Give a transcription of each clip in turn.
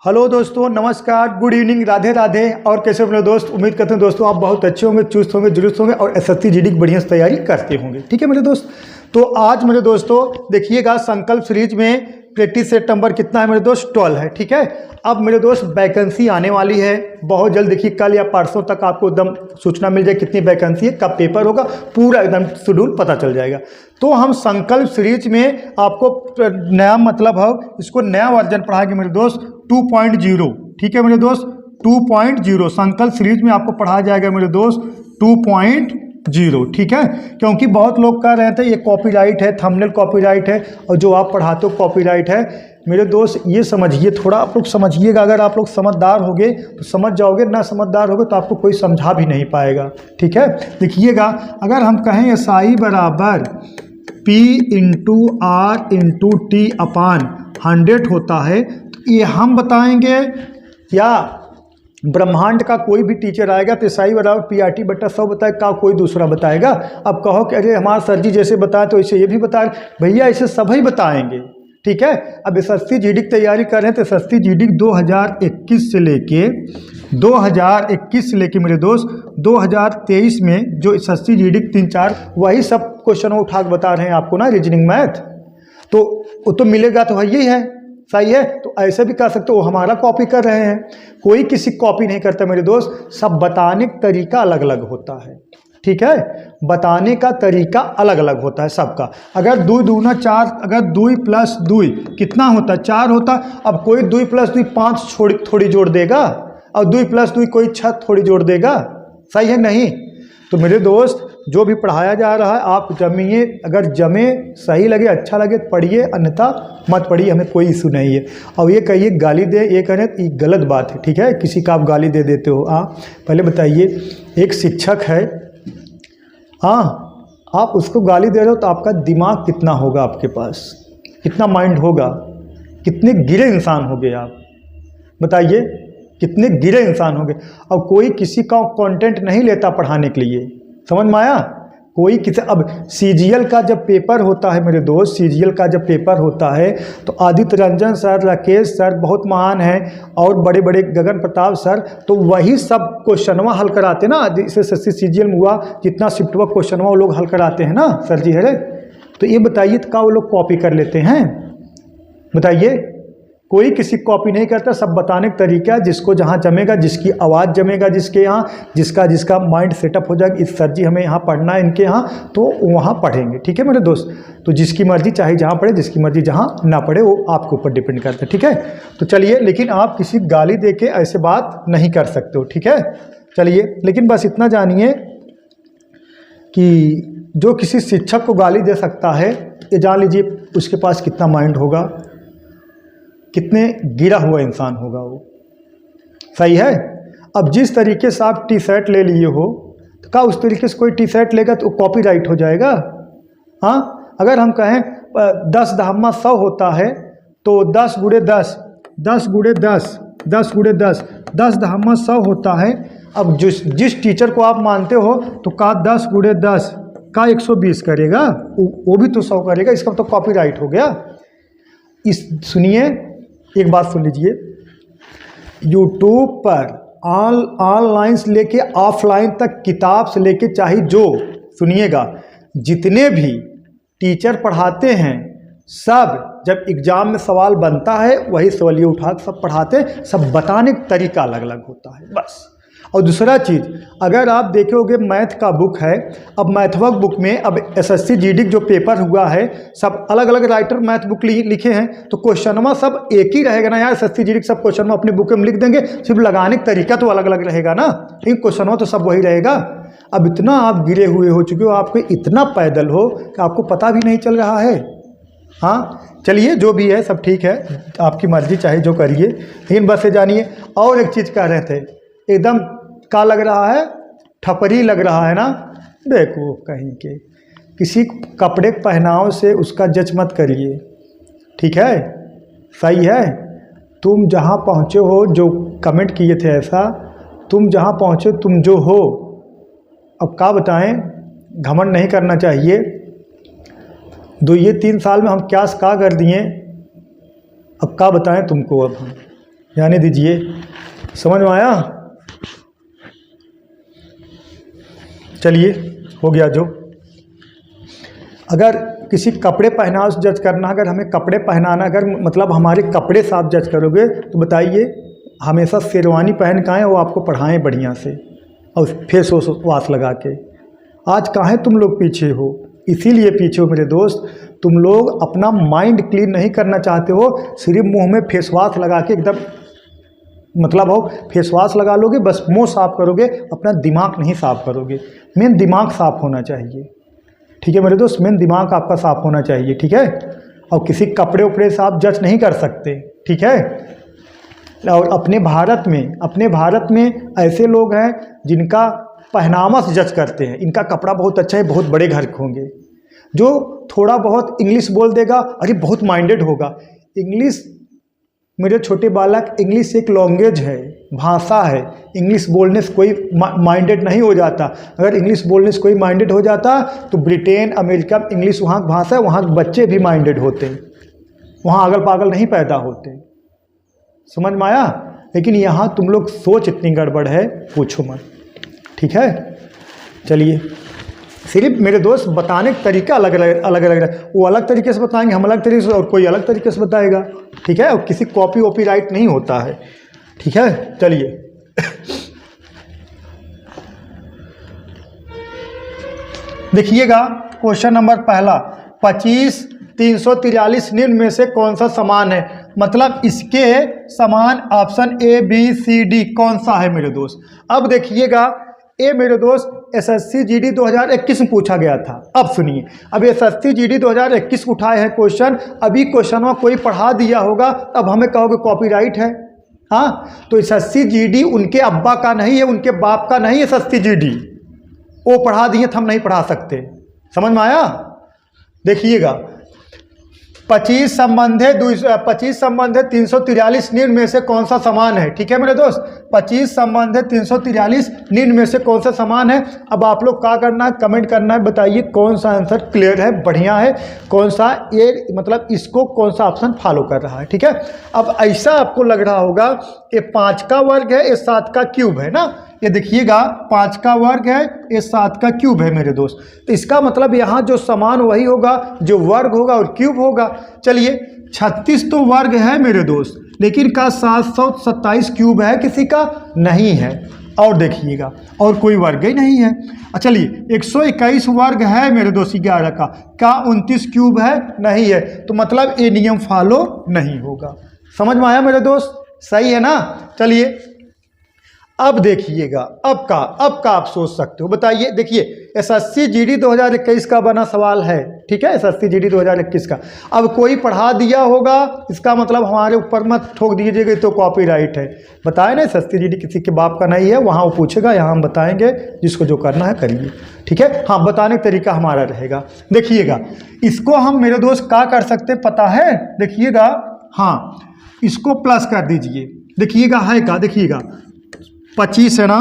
Hello दोस्तों, नमस्कार, good evening, Radhe Radhe. और कैसे हो मेरे दोस्त? उम्मीद करते हैं दोस्तों आप बहुत अच्छे होंगे, चुस्त होंगे, दुरुस्त होंगे और एसएससी जीडी की बढ़िया तैयारी करते होंगे। ठीक है मेरे दोस्त, तो आज मेरे दोस्तों देखिएगा संकल्प सीरीज में प्रैक्टिस सेट नंबर कितना है मेरे दोस्त? 12 है। ठीक है, अब मेरे दोस्त वैकेंसी आने वाली है बहुत जल्द। देखिए कल या परसों तक आपको एकदम सूचना मिल जाए कितनी वैकेंसी है, कब पेपर होगा, पूरा एकदम शेड्यूल पता चल जाएगा। तो हम संकल्प सीरीज में आपको नया मतलब है इसको नया वर्जन पढ़ाएंगे मेरे दोस्त 2.0। ठीक है मेरे दोस्त, 2.0 संकल्प सीरीज में आपको पढ़ाया जाएगा मेरे दोस्त 2.0। ठीक है, क्योंकि बहुत लोग कह रहे थे ये कॉपीराइट है, थंबनेल कॉपीराइट है और जो आप पढ़ाते हो कॉपीराइट है। मेरे दोस्त ये समझिए, थोड़ा आप लोग समझिएगा। अगर आप लोग समझदार होगे तो समझ जाओगे, ना समझदार होगे तो आपको कोई समझा भी नहीं पाएगा। ठीक है, देखिएगा अगर हम कहें SI बराबर P into R into T अपान 100 होता है, तो ये हम बताएंगे या ब्रह्मांड का कोई भी टीचर आएगा तो SI बराबर PRT बटा 100 बताएगा, कोई दूसरा बताएगा। अब कहो कि अरे हमारे सर जी जैसे बताए तो इसे ये भी बताए, भैया इसे सभी बताएंगे। ठीक है, अब एसएससी जीडी की तैयारी कर रहे हैं तो एसएससी जीडी 2021 से लेके 2021 से लेके मेरे दोस्त 2023 में जो एसएससी जीडी 3-4 वही सब क्वेश्चन उठा के बता रहे हैं आपको ना, रीजनिंग मैथ। तो वो तो मिलेगा तो यही है, सही है। तो ऐसे भी कर सकते हो, हमारा कॉपी कर रहे हैं, कोई किसी कॉपी नहीं करता मेरे दोस्त। सब बताने का तरीका अलग अलग होता है। ठीक है, बताने का तरीका अलग अलग होता है सबका। अगर 2 दूना 4, अगर 2 प्लस 2 कितना होता है? 4 होता। अब कोई 2 प्लस 2 5 थोड़ी जोड़ देगा और 2 प्लस 2 कोई 6 थोड़ी जोड़ देगा, सही है नहीं? तो मेरे दोस्त जो भी पढ़ाया जा रहा है आप जमिए, अगर जमे सही लगे अच्छा लगे पढ़िए, अन्यथा मत पढ़िए, हमें कोई इशू नहीं है। और ये कहिए गाली दे, ये करें ये गलत बात है। ठीक है, किसी का आप गाली दे देते हो, पहले बताइए एक शिक्षक है, आप उसको गाली दे रहे हो तो आपका दिमाग कितना होगा, आपके पास कितना माइंड होगा, कितने गिरे इंसान हो गए आप, बताइए कितने गिरे इंसान हो गए। और कोई किसी का कंटेंट नहीं लेता पढ़ाने के लिए, समझ में आया? कोई किसी, अब सीजीएल का जब पेपर होता है मेरे दोस्त, सीजीएल का जब पेपर होता है तो आदित्य रंजन सर, राकेश सर बहुत महान हैं और बड़े बड़े गगन प्रताप सर, तो वही सब क्वेश्चनवा हल कराते ना। जैसे सीजीएल में हुआ जितना शिफ्टवा क्वेश्चनवा वो लोग हल कराते हैं ना सर जी है। तो ये बताइए तो क्या वो लोग कॉपी कर लेते हैं? बताइए, कोई किसी कॉपी नहीं करता, सब बताने का तरीका, जिसको जहाँ जमेगा, जिसकी आवाज़ जमेगा, जिसके यहाँ जिसका माइंड सेटअप हो जाएगा, इस सर जी हमें यहाँ पढ़ना है इनके यहाँ, तो वहाँ पढ़ेंगे। ठीक है मेरे दोस्त, तो जिसकी मर्जी चाहे जहाँ पढ़े, जिसकी मर्जी जहाँ ना पढ़े, वो आपके ऊपर डिपेंड करता है। ठीक है, तो चलिए, लेकिन आप किसी गाली दे के ऐसे बात नहीं कर सकते हो। ठीक है, चलिए, लेकिन बस इतना जानिए कि जो किसी शिक्षक को गाली दे सकता है, ये जान लीजिए उसके पास कितना माइंड होगा, कितने गिरा हुआ इंसान होगा वो, सही है। अब जिस तरीके से आप टी शर्ट ले लिए हो तो क्या उस तरीके से कोई टी शर्ट लेगा तो कॉपीराइट हो जाएगा? अगर हम कहें 10 धामा 100 होता है तो 10 गुणे 10 10 गुणे 10 10 गुणे 10 10 धामा 100 होता है। अब जिस टीचर को आप मानते हो तो का 10 गुणे 10 का 120 करेगा, वो भी तो 100 करेगा, इसका तो कॉपीराइट हो गया। सुनिए, एक बात सुन लीजिए, यूट्यूब पर ऑनलाइन से लेके ऑफलाइन तक, किताब से लेके चाहे जो, सुनिएगा, जितने भी टीचर पढ़ाते हैं सब जब एग्जाम में सवाल बनता है वही सवालिए उठा सब पढ़ाते हैं, सब बताने का तरीका अलग अलग होता है बस। और दूसरा चीज़, अगर आप देखोगे मैथ का बुक है, अब मैथवर्क बुक में अब एसएससी जीडी जो पेपर हुआ है सब अलग अलग राइटर मैथ बुक लिखे हैं, तो क्वेश्चनवा सब एक ही रहेगा ना यार। एसएससी जीडी सब क्वेश्चनवा अपनी बुक में लिख देंगे, सिर्फ लगाने का तरीका तो अलग अलग रहेगा ना, लेकिन क्वेश्चनवा तो सब वही रहेगा। अब इतना आप गिरे हुए हो चुके हो, आपको इतना पैदल हो कि आपको पता भी नहीं चल रहा है। चलिए जो भी है सब ठीक है, आपकी मर्जी, चाहे जो करिए, लेकिन बस ये जानिए। और एक चीज़ कह रहे थे, एकदम का लग रहा है, ठपरी लग रहा है ना, देखो कहीं के किसी कपड़े पहनाव से उसका जज मत करिए। ठीक है, सही है। तुम जहाँ पहुँचे हो, जो कमेंट किए थे ऐसा, तुम जहाँ पहुँचे तुम जो हो, अब क्या बताएं, घमंड नहीं करना चाहिए। 2-3 साल में हम क्या कर दिए, अब क्या बताएं तुमको। अब हम जाने दीजिए। समझ में आया? चलिए हो गया। जो अगर किसी कपड़े पहनाव से जज करना, अगर हमें कपड़े पहनाना, अगर मतलब हमारे कपड़े से आप जज करोगे तो बताइए, हमेशा शेरवानी पहन के आएँ, वो आपको पढ़ाएं बढ़िया से और फेस वाश लगा के। आज काहे तुम लोग पीछे हो? इसीलिए पीछे हो मेरे दोस्त, तुम लोग अपना माइंड क्लीन नहीं करना चाहते हो, सिर्फ मुंह में फेस वाश लगा के एकदम मतलब हो फेस वाश लगा लोगे, बस मुंह साफ करोगे, अपना दिमाग नहीं साफ करोगे। मेन दिमाग साफ होना चाहिए, ठीक है मेरे दोस्त, मेन दिमाग आपका साफ होना चाहिए, ठीक है। और किसी कपड़े उपड़े से आप जज नहीं कर सकते, ठीक है। और अपने भारत में ऐसे लोग हैं जिनका पहनावा से जज करते हैं, इनका कपड़ा बहुत अच्छा है, बहुत बड़े घर के होंगे। जो थोड़ा बहुत इंग्लिश बोल देगा, अरे बहुत माइंडेड होगा। इंग्लिश, मेरे छोटे बालक, इंग्लिश एक लैंग्वेज है, भाषा है। इंग्लिश बोलने से कोई माइंडेड नहीं हो जाता। अगर इंग्लिश बोलने से कोई माइंडेड हो जाता तो ब्रिटेन, अमेरिका, इंग्लिश वहाँ की भाषा है, वहाँ के बच्चे भी माइंडेड होते, वहाँ अगल पागल नहीं पैदा होते। समझ में आया? लेकिन यहाँ तुम लोग सोच इतनी गड़बड़ है, पूछो मत, ठीक है। चलिए, सिर्फ मेरे दोस्त बताने का तरीका अलग अलग है। वो अलग तरीके से बताएंगे, हम अलग तरीके से, और कोई अलग तरीके से बताएगा, ठीक है। और किसी कॉपी वॉपी राइट नहीं होता है, ठीक है। चलिए देखिएगा क्वेश्चन नंबर पहला, 25 343 निम्न में से कौन सा समान है? मतलब इसके समान option A B C D कौन सा है मेरे दोस्त? अब देखिएगा, ए मेरे दोस्त एसएससी जीडी 2021 में पूछा गया था। अब सुनिए, अब एसएससी जीडी 2021 उठाए हैं क्वेश्चन, अभी क्वेश्चन में कोई पढ़ा दिया होगा, अब हमें कहोगे कॉपीराइट है। हाँ, तो एसएससी जीडी उनके अब्बा का नहीं है, उनके बाप का नहीं है। एसएससी जीडी वो पढ़ा दिए तो हम नहीं पढ़ा सकते। समझ में आया? देखिएगा, 25 संबंधित 343 निम्न में से कौन सा समान है? ठीक है मेरे दोस्त, 25 संबंधित 343 निम्न में से कौन सा समान है? अब आप लोग क्या करना है, कमेंट करना है, बताइए कौन सा आंसर क्लियर है, बढ़िया है, कौन सा ये मतलब इसको कौन सा ऑप्शन फॉलो कर रहा है, ठीक है। अब ऐसा आपको लग रहा होगा कि 5 का वर्ग है, ये 7 का क्यूब है ना। ये देखिएगा, 5 का वर्ग है, ये 7 का क्यूब है मेरे दोस्त। तो इसका मतलब यहाँ जो समान वही होगा जो वर्ग होगा और क्यूब होगा। चलिए, 36 तो वर्ग है मेरे दोस्त, लेकिन का 727 क्यूब है, किसी का नहीं है। और देखिएगा, और कोई वर्ग ही नहीं है। चलिए, 121 वर्ग है मेरे दोस्त 11 का 29 क्यूब है, नहीं है। तो मतलब ये नियम फॉलो नहीं होगा। समझ में आया मेरे दोस्त? सही है ना। चलिए अब देखिएगा, अब का आप सोच सकते हो, बताइए। देखिए, एसएससी जीडी 2021 का बना सवाल है, ठीक है, एसएससी जीडी 2021 का। अब कोई पढ़ा दिया होगा, इसका मतलब हमारे ऊपर मत ठोक दीजिएगा तो कॉपीराइट है। बताए ना, एसएससी जीडी किसी के बाप का नहीं है, वहाँ वो पूछेगा, यहाँ हम बताएंगे, जिसको जो करना है करिए, ठीक है। हाँ, बताने का तरीका हमारा रहेगा। देखिएगा, इसको हम मेरे दोस्त क्या कर सकते पता है? देखिएगा, हाँ, इसको प्लस कर दीजिए। देखिएगा है का, देखिएगा 25 है ना,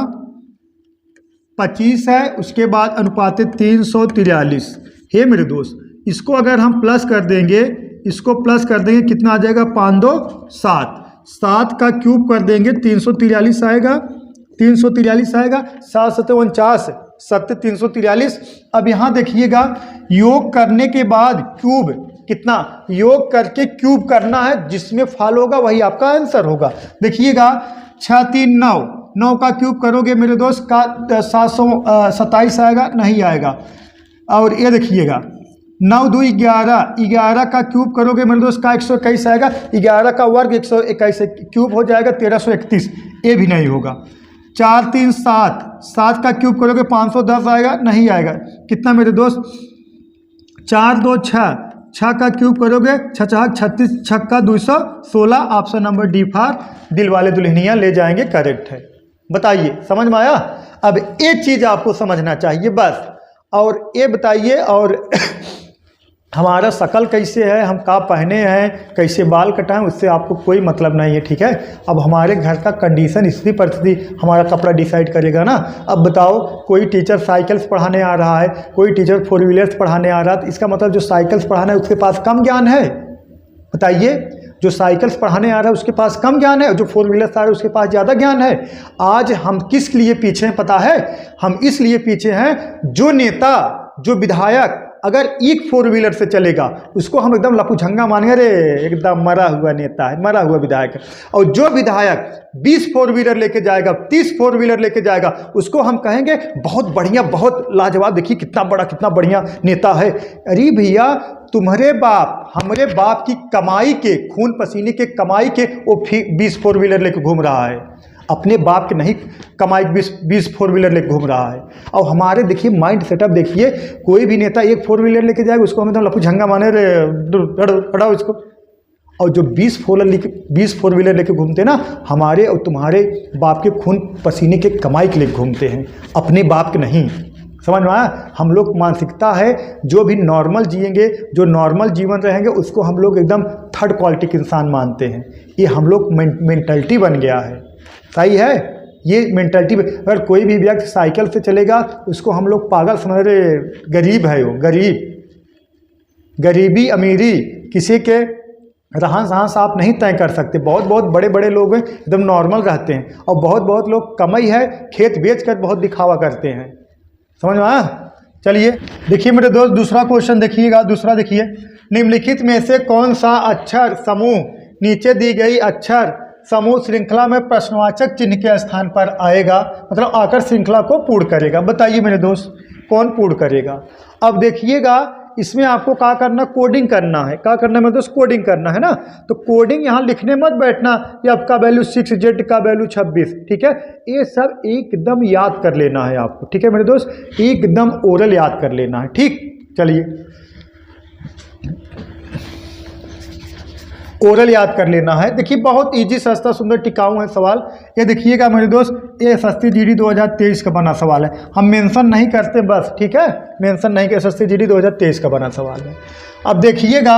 25 है, उसके बाद अनुपातित 343 है मेरे दोस्त। इसको अगर हम प्लस कर देंगे, इसको प्लस कर देंगे, कितना आ जाएगा? 5 2 7, 7 का क्यूब कर देंगे, 343 आएगा, 343 आएगा, 7 7 49, 7 343। अब यहाँ देखिएगा, योग करने के बाद क्यूब कितना, योग करके क्यूब करना है, जिसमें फॉलो होगा वही आपका आंसर होगा। देखिएगा, 6 3 9, 9 का क्यूब करोगे मेरे दोस्त का 727 आएगा, नहीं आएगा। और ये देखिएगा, 9 2 11, 11 का क्यूब करोगे मेरे दोस्त का 121 आएगा, 11 का वर्ग 121 क्यूब हो जाएगा 1331, ये भी नहीं होगा। 4 3 7, 7 का क्यूब करोगे 510 आएगा, नहीं आएगा। कितना मेरे दोस्त? 4 2 6, 6 का क्यूब करोगे 6 6 36, 6 का 216। ऑप्शन नंबर डी फॉर दिल वाले दुल्हनिया ले जाएंगे, करेक्ट है। बताइए, समझ में आया? अब एक चीज़ आपको समझना चाहिए बस, और ये बताइए, और हमारा शकल कैसे है, हम क्या पहने हैं, कैसे बाल कटाएं, उससे आपको कोई मतलब नहीं है, ठीक है। अब हमारे घर का कंडीशन, स्थिति परिस्थिति हमारा कपड़ा डिसाइड करेगा ना। अब बताओ, कोई टीचर साइकिल्स पढ़ाने आ रहा है, कोई टीचर 4 व्हीलर्स पढ़ाने आ रहा है, तो इसका मतलब जो साइकिल्स पढ़ाना है उसके पास कम ज्ञान है, बताइए। जो साइकिल्स पढ़ाने आ रहा है उसके पास कम ज्ञान है, और जो फोर व्हीलर्स आ रहे हैं उसके पास ज़्यादा ज्ञान है। आज हम किस लिए पीछे हैं पता है? हम इसलिए पीछे हैं, जो नेता, जो विधायक अगर एक फोर व्हीलर से चलेगा उसको हम एकदम लपुझंगा मानेंगे, अरे एकदम मरा हुआ नेता है, मरा हुआ विधायक है। और जो विधायक 20 फोर व्हीलर लेके जाएगा, 30 फोर व्हीलर लेके जाएगा, उसको हम कहेंगे बहुत बढ़िया, बहुत लाजवाब, देखिए कितना बढ़िया नेता है। अरे भैया, तुम्हारे बाप हमारे बाप की कमाई के, खून पसीने के कमाई के वो 20 फोर व्हीलर लेके घूम रहा है, अपने बाप के नहीं कमाई 20 फोर व्हीलर लेके घूम रहा है। और हमारे देखिए माइंड सेटअप देखिए, कोई भी नेता एक फोर व्हीलर लेके जाएगा उसको हम एकदम लपू झंगा माने, रे हटाओ इसको। और जो 20 फोर व्हीलर लेके घूमते ना, हमारे और तुम्हारे बाप के खून पसीने के कमाई के लिए घूमते हैं, अपने बाप के नहीं। समझ में आया? हम लोग मानसिकता है, जो भी नॉर्मल जिएंगे, जो नॉर्मल जीवन रहेंगे, उसको हम लोग एकदम थर्ड क्वालिटी के इंसान मानते हैं। ये हम लोग मेंटलिटी बन गया है। सही है ये मेंटलिटी। अगर कोई भी व्यक्ति साइकिल से चलेगा उसको हम लोग पागल समझ रहे, गरीब है वो, गरीबी अमीरी किसी के रहन सहन से आप नहीं तय कर सकते। बहुत बड़े बड़े लोग हैं एकदम नॉर्मल रहते हैं, और बहुत लोग कमाई है खेत बेच कर बहुत दिखावा करते हैं। समझ में आया? चलिए देखिए मेरे दोस्त, दूसरा क्वेश्चन देखिएगा। दूसरा देखिए, निम्नलिखित में से कौन सा अक्षर समूह नीचे दी गई अक्षर समूह श्रृंखला में प्रश्नवाचक चिन्ह के स्थान पर आएगा, मतलब आकर श्रृंखला को पूर्ण करेगा? बताइए मेरे दोस्त, कौन पूर्ण करेगा? अब देखिएगा, इसमें आपको क्या करना, कोडिंग करना है। क्या करना है मेरे दोस्त? कोडिंग करना है ना। तो कोडिंग यहाँ लिखने मत बैठना, ये आपका वैल्यू 6, जेड का वैल्यू 26, ठीक है? ये सब एकदम याद कर लेना है आपको, ठीक है मेरे दोस्त? एकदम ओरल याद कर लेना है, ठीक? चलिए ओरल याद कर लेना है। देखिए बहुत इजी, सस्ता, सुंदर, टिकाऊ है सवाल। ये देखिएगा मेरे दोस्त, ये एसएससी जीडी 2023 का बना सवाल है। हम मेंशन नहीं करते बस, ठीक है? मेंशन नहीं, एसएससी जीडी 2023 का बना सवाल है। अब देखिएगा,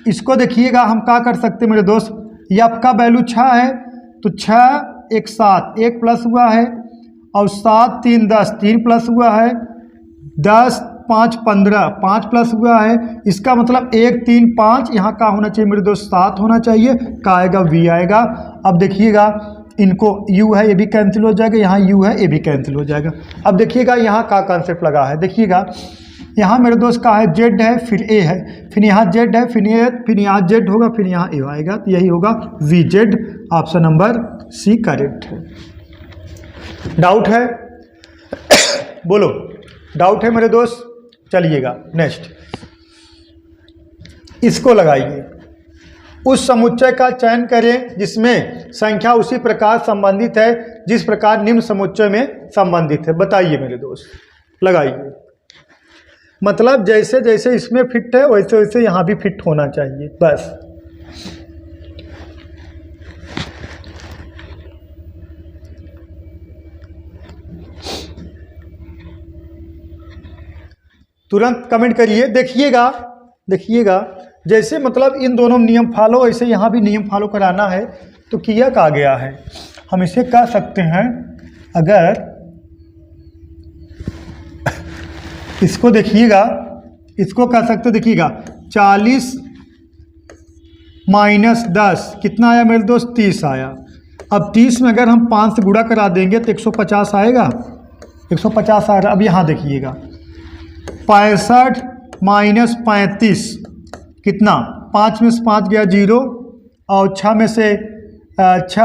इसको देखिएगा हम क्या कर सकते मेरे दोस्त। ये आपका वैल्यू 6 है, तो 6 1 7, 1 प्लस हुआ है, और 7 3 10, 3 प्लस हुआ है, 10 5 15, 5 प्लस हुआ है। इसका मतलब 1 3 5, यहाँ का होना चाहिए मेरे दोस्त 7 होना चाहिए, का आएगा v आएगा। अब देखिएगा, इनको u है ये भी कैंसिल हो जाएगा, यहाँ u है ये भी कैंसिल हो जाएगा। अब देखिएगा यहाँ का कॉन्सेप्ट लगा है। देखिएगा यहाँ मेरे दोस्त का है z है, फिर a है, फिर यहाँ z है, फिर यहाँ z होगा, फिर यहाँ a आएगा, तो यही होगा vz। Option number C correct है। डाउट है? बोलो, डाउट है मेरे दोस्त? चलिएगा नेक्स्ट, इसको लगाइए। उस समुच्चय का चयन करें जिसमें संख्या उसी प्रकार संबंधित है जिस प्रकार निम्न समुच्चय में संबंधित है। बताइए मेरे दोस्त, लगाइए। मतलब जैसे जैसे इसमें फिट है वैसे वैसे यहाँ भी फिट होना चाहिए, बस। तुरंत कमेंट करिए। देखिएगा जैसे मतलब इन दोनों नियम फॉलो, ऐसे यहाँ भी नियम फॉलो कराना है। तो किया का गया है, हम इसे कह सकते हैं, अगर इसको देखिएगा, इसको कह सकते हो, देखिएगा 40 माइनस 10 कितना आया मेरे दोस्त? 30 आया। अब 30 में अगर हम 5 से गुणा करा देंगे तो 150 आएगा, 150 आ रहा। अब यहाँ देखिएगा 65 माइनस 35 कितना? 5 में से 5 गया 0, और 6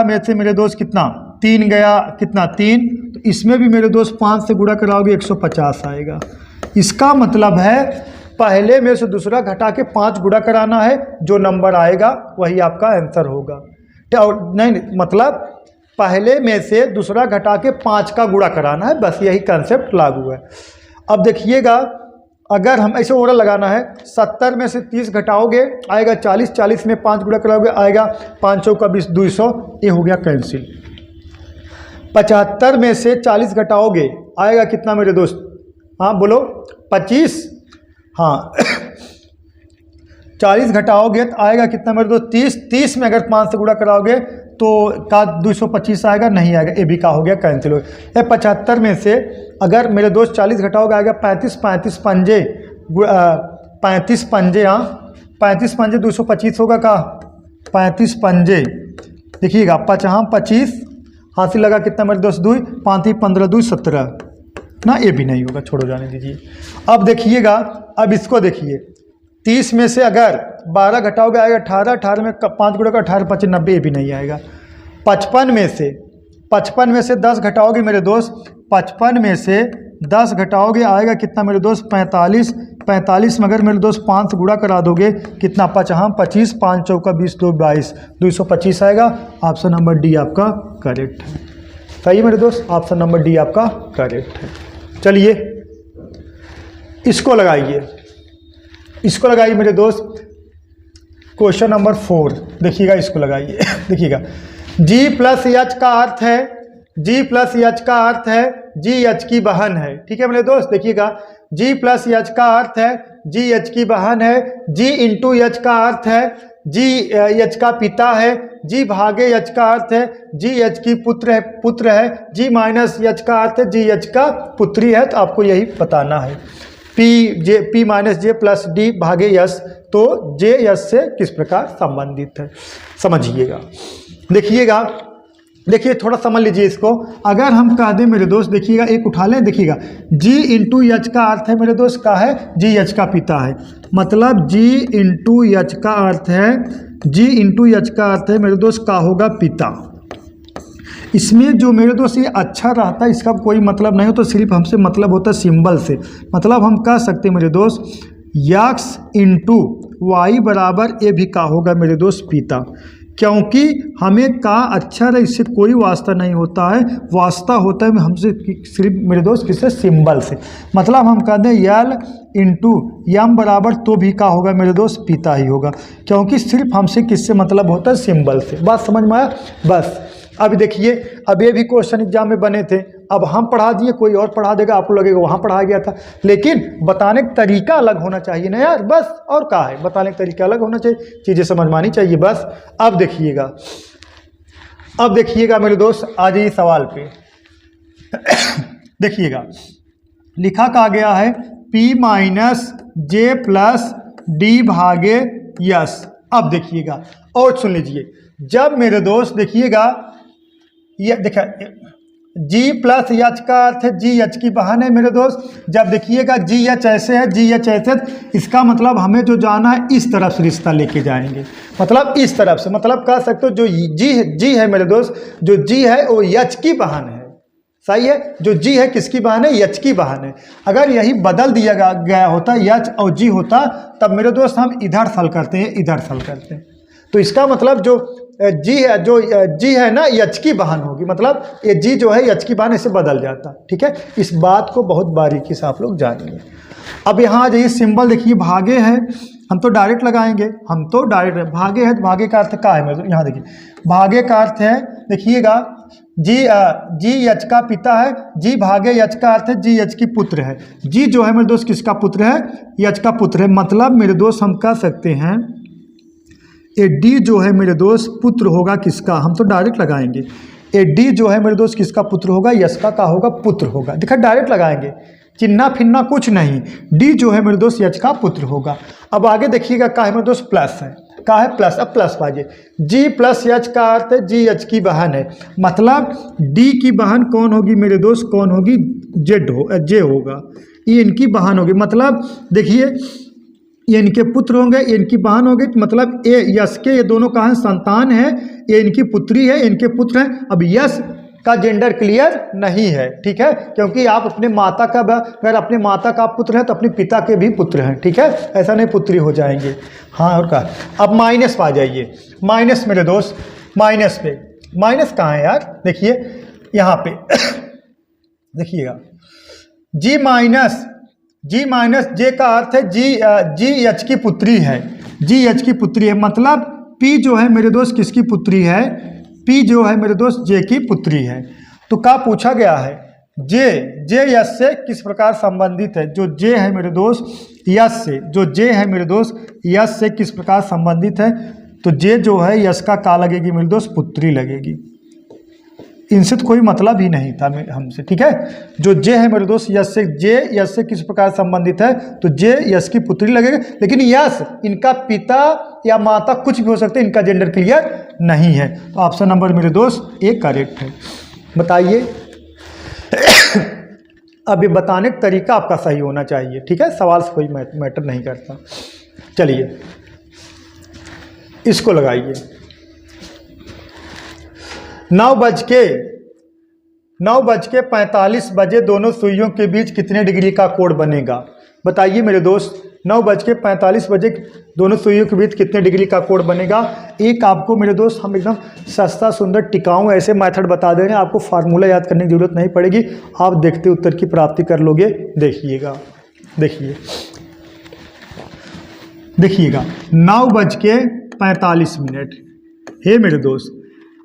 में से मेरे दोस्त कितना? 3 गया, कितना? 3। तो इसमें भी मेरे दोस्त 5 से गुणा कराओगे 150 आएगा। इसका मतलब है पहले में से दूसरा घटा के 5 गुणा कराना है, जो नंबर आएगा वही आपका आंसर होगा। नहीं, मतलब पहले में से दूसरा घटा के 5 का गुणा कराना है, बस यही कंसेप्ट लागू है। अब देखिएगा, अगर हम ऐसे ओरल लगाना है, 70 में से 30 घटाओगे आएगा 40, 40 में 5 गुणा कराओगे आएगा 5 चौका 20, 200, ये हो गया कैंसिल। 75 में से 40 घटाओगे आएगा कितना मेरे दोस्त? हाँ बोलो, 25। हाँ 40 घटाओगे तो आएगा कितना मेरे दोस्त? 30। 30 में अगर 5 से गुणा कराओगे तो का 225 आएगा, नहीं आएगा, ये भी का हो गया कैंसिल हो गया। 75 में से अगर मेरे दोस्त 40 घटाओगे आएगा 35, 35 पंजे 35 पंजे, हाँ 35 पंजे 225 होगा का? 35 पंजे, देखिएगा 25 हासिल लगा कितना मेरे दोस्त 2, 5 15 2 17 ना, ये भी नहीं होगा, छोड़ो जाने दीजिए। अब देखिएगा, अब इसको देखिए 30 में से अगर 12 घटाओगे आएगा 18, 18 में 5 गुणा का 18 5 90, ये भी नहीं आएगा। 55 में से 10 घटाओगे मेरे दोस्त, 55 में से 10 घटाओगे आएगा कितना मेरे दोस्त 45, 45 में अगर मेरे दोस्त 5 से गुणा करा दोगे कितना 25, 5 चौका 20 2 22, 225 आएगा। ऑप्शन नंबर डी आपका करेक्ट है। सही है मेरे दोस्त, ऑप्शन नंबर डी आपका करेक्ट है। चलिए इसको लगाइए मेरे दोस्त, क्वेश्चन नंबर 4 देखिएगा, इसको लगाइए। देखिएगा G प्लस एच का अर्थ है, G प्लस एच का अर्थ है जी एच की बहन है। ठीक है मेरे दोस्त, देखिएगा G प्लस एच का अर्थ है जी एच की बहन है, G इंटू एच का अर्थ है जी एच का पिता है, G भागे एच का अर्थ है जी एच की पुत्र है, G माइनस एच का अर्थ है जी एच का पुत्री है। तो आपको यही बताना है P माइनस जे प्लस डी भागे यस, तो जे यस से किस प्रकार संबंधित है समझिएगा। देखिए थोड़ा समझ लीजिए इसको। अगर हम कह दें मेरे दोस्त, देखिएगा एक उठा लें, देखिएगा G इंटू एच का अर्थ है मेरे दोस्त का है जी एच का पिता है, मतलब G इंटू एच का अर्थ है, G इंटू एच का अर्थ है मेरे दोस्त का होगा पिता। इसमें जो मेरे दोस्त ये अच्छा रहता है, इसका कोई मतलब नहीं हो, तो सिर्फ हमसे मतलब होता है सिंबल से। मतलब हम कह सकते हैं मेरे दोस्त यक्स इंटू वाई बराबर ए भी का होगा मेरे दोस्त पिता, क्योंकि हमें का अच्छा है इससे कोई वास्ता नहीं होता है, वास्ता होता है हमसे सिर्फ मेरे दोस्त किससे सिंबल से। मतलब हम कहते हैं यल इंटू यम बराबर तो भी का होगा मेरे दोस्त पिता ही होगा, क्योंकि सिर्फ हमसे किससे मतलब होता है सिंबल से। बात समझ में आया? बस अब देखिए, अब ये भी क्वेश्चन एग्जाम में बने थे, अब हम पढ़ा दिए, कोई और पढ़ा देगा, आपको लगेगा वहाँ पढ़ाया गया था, लेकिन बताने का तरीका अलग होना चाहिए ना यार, बस। और क्या है, बताने का तरीका अलग होना चाहिए, चीज़ें समझ में आनी चाहिए बस। अब देखिएगा मेरे दोस्त, आ जाइए सवाल पे। देखिएगा लिखा कहा गया है P माइनस जे प्लस डी भागे यस। अब देखिएगा और सुन लीजिए, जब मेरे दोस्त देखिएगा ये देखा G प्लस एच का अर्थ है जी एच की बहन है मेरे दोस्त। जब देखिएगा जी एच ऐसे है, जी एच ऐसे, इसका मतलब हमें जो जाना है इस तरफ से रिश्ता लेके जाएंगे, मतलब इस तरफ से, मतलब कह सकते हो जो जी है मेरे दोस्त, जो जी है वो एच की बहन है। सही है, जो जी है किसकी बहन है, एच की बहन है। अगर यही बदल दिया गया होता एच और जी होता, तब मेरे दोस्त हम इधर सल करते हैं, इधर सल करते हैं, तो इसका मतलब जो जी है ना एच की बहन होगी, मतलब ये जी जो है एच की बहन, इसे बदल जाता। ठीक है, इस बात को बहुत बारीकी से आप लोग जानिए। अब यहाँ आ जाइए, सिंबल देखिए भागे है, हम तो डायरेक्ट लगाएंगे, भागे है, तो भागे का अर्थ क्या है मेरे, यहाँ देखिए भागे का अर्थ है, देखिएगा जी एच का पिता है, जी भागे एच का अर्थ है जी एच की पुत्र है। जी जो है मेरे दोस्त किसका पुत्र है, एच का पुत्र है, मतलब मेरे दोस्त हम कह सकते हैं ए डी जो है मेरे दोस्त पुत्र होगा किसका, हम तो डायरेक्ट लगाएंगे। ए डी जो है मेरे दोस्त किसका पुत्र होगा, यश का होगा पुत्र होगा। देखा डायरेक्ट लगाएंगे, चिन्ना फिन्ना कुछ नहीं, डी जो है मेरे दोस्त यच का पुत्र होगा। अब आगे देखिएगा का है मेरे दोस्त प्लस है, का है प्लस। अब प्लस बाजिए, जी प्लस एच का अर्थ है जी एच की बहन है, मतलब डी की बहन कौन होगी मेरे दोस्त, कौन होगी, जे होगा, ये इनकी बहन होगी। मतलब देखिए ये इनके पुत्र होंगे, ये इनकी बहन होगी, मतलब ये यश के ये दोनों का संतान है, ये इनकी पुत्री है, इनके पुत्र हैं। अब यश का जेंडर क्लियर नहीं है, ठीक है, क्योंकि आप अपने माता का, अगर अपने माता का पुत्र है तो अपने पिता के भी पुत्र हैं, ठीक है, ऐसा नहीं पुत्री हो जाएंगे। हाँ और क्या, अब माइनस पर आ जाइए, माइनस मेरे दोस्त, माइनस पे, माइनस कहाँ है यार, देखिए यहाँ पे देखिएगा जी माइनस जे का अर्थ है जी एच की पुत्री है, जी एच की पुत्री है, मतलब पी जो है मेरे दोस्त किसकी पुत्री है, पी जो है मेरे दोस्त जे की पुत्री है। तो क्या पूछा गया है, जे यश से किस प्रकार संबंधित है, जो जे है मेरे दोस्त यश से, जो जे है मेरे दोस्त यश से किस प्रकार संबंधित है, तो जे जो है यश का लगेगी मेरे दोस्त पुत्री लगेगी। इनसे तो कोई मतलब ही नहीं था हमसे, ठीक है। जो जे है मेरे दोस्त, यश से, जे यश से किस प्रकार संबंधित है, तो जे यश की पुत्री लगेगा, लेकिन यश इनका पिता या माता कुछ भी हो सकते हैं, इनका जेंडर क्लियर नहीं है। तो ऑप्शन नंबर मेरे दोस्त ए करेक्ट है। बताइए अब ये बताने का तरीका आपका सही होना चाहिए, ठीक है, सवाल से कोई मैटर नहीं करता। चलिए इसको लगाइए। 9:45 बजे दोनों सुइयों के बीच कितने डिग्री का कोण बनेगा? बताइए मेरे दोस्त, 9:45 बजे दोनों सुइयों के बीच कितने डिग्री का कोण बनेगा? एक आपको मेरे दोस्त हम एकदम सस्ता सुंदर टिकाऊ ऐसे मेथड बता दे रहे हैं, आपको फार्मूला याद करने की जरूरत नहीं पड़ेगी, आप देखते उत्तर की प्राप्ति कर लोगे। देखिएगा 9:45। हे मेरे दोस्त,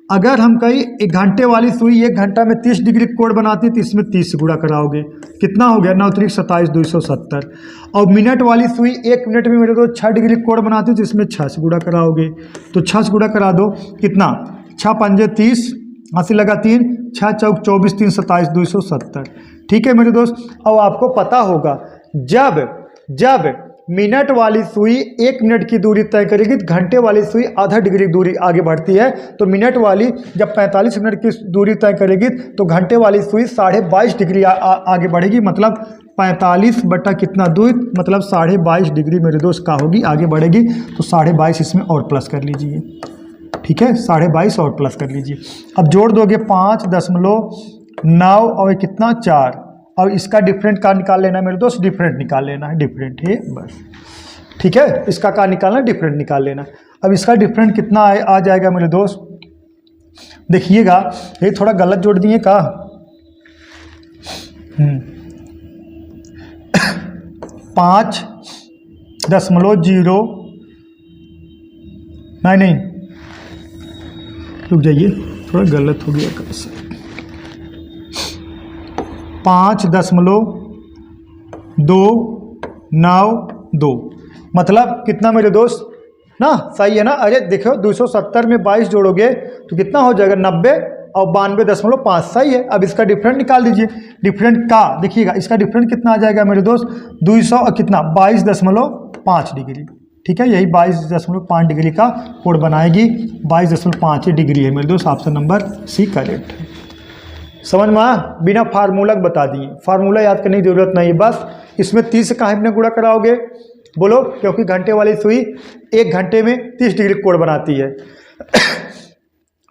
अगर हम कहीं 1 घंटे वाली सुई 1 घंटा में 30 डिग्री कोण बनाती है तो इसमें 30 से गुणा कराओगे, कितना हो गया 9 × 27 270। और मिनट वाली सुई 1 मिनट में मेरे दोस्त 6 डिग्री कोण बनाती है तो इसमें 6 से गुणा कराओगे, तो 6 से गुणा करा दो, कितना 6 पंजे 30, हासिल लगा 3, 6 चौक 24, 3 27 270। ठीक है मेरे दोस्त। अब आपको पता होगा जब मिनट वाली सुई 1 मिनट की दूरी तय करेगी तो घंटे वाली सुई आधा डिग्री दूरी आगे बढ़ती है, तो मिनट वाली जब 45 मिनट की दूरी तय करेगी तो घंटे वाली सुई 22.5 डिग्री आगे बढ़ेगी, मतलब 45 बटा कितना 2, मतलब 22.5 डिग्री मेरे दोस्त का होगी, आगे बढ़ेगी। तो 22.5 इसमें और प्लस कर लीजिए, ठीक है, 22.5 और प्लस कर लीजिए। अब जोड़ दोगे 5.9 और कितना 4, और इसका डिफरेंट का निकाल लेना है मेरे दोस्त, डिफरेंट निकाल लेना है, डिफरेंट है बस, ठीक है, इसका का निकालना है, डिफरेंट निकाल लेना। अब इसका डिफरेंट कितना आ जाएगा मेरे दोस्त, देखिएगा ये थोड़ा गलत जोड़ दिए का 5.0 नहीं रुक जाइए, थोड़ा गलत हो गया कैसे, 5.292 मतलब कितना मेरे दोस्त ना, सही है ना। अरे देखो 270 में 22 जोड़ोगे तो कितना हो जाएगा 90 और 92.5, सही है। अब इसका डिफरेंट निकाल दीजिए, डिफरेंट का देखिएगा इसका डिफरेंट कितना आ जाएगा मेरे दोस्त 200 और कितना 22.5 डिग्री, ठीक है, यही 22.5 डिग्री का कोण बनाएगी, 22.5 डिग्री है मेरे दोस्त, ऑप्शन नंबर सी करेक्ट है। समझ में आया, बिना फार्मूला बता दिए, फार्मूला याद करने की जरूरत नहीं है, बस इसमें 30 से कहाँ गुणा कराओगे बोलो, क्योंकि घंटे वाली सुई 1 घंटे में 30 डिग्री कोण बनाती है।